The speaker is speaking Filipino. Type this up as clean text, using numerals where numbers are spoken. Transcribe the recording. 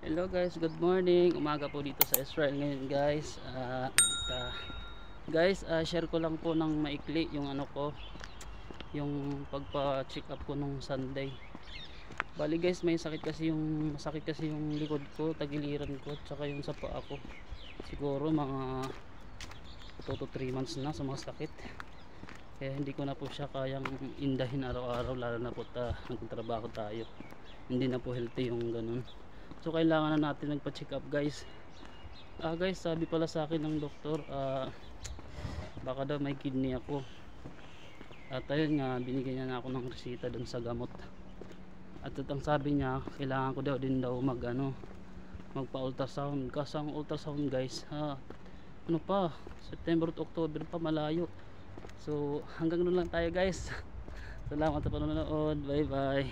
Hello guys, good morning. Umaga po dito sa Israel ngayon guys. Share ko lang po ng maikli yung ano ko, yung pagpa-check up ko nung Sunday. Bali guys, masakit kasi yung likod ko, tagiliran ko, tsaka yung sa paa ko. Siguro mga 2 to 3 months na sa mga sakit. Kaya hindi ko na po siya kayang indahin araw-araw, lalo na po nagtatrabaho tayo. Hindi na po healthy yung ganun. So kailangan na natin nagpa-check up guys. Guys, sabi pala sa akin ng doktor, baka daw may kidney ako. At ayun nga, binigyan niya na ako ng resita dun sa gamot. At ang sabi niya, kailangan ko daw din magpa-ultrasound. Kasi ang ultrasound guys, ano pa, September to October pa, malayo. So hanggang doon lang tayo guys. Salamat sa panonood. Bye bye.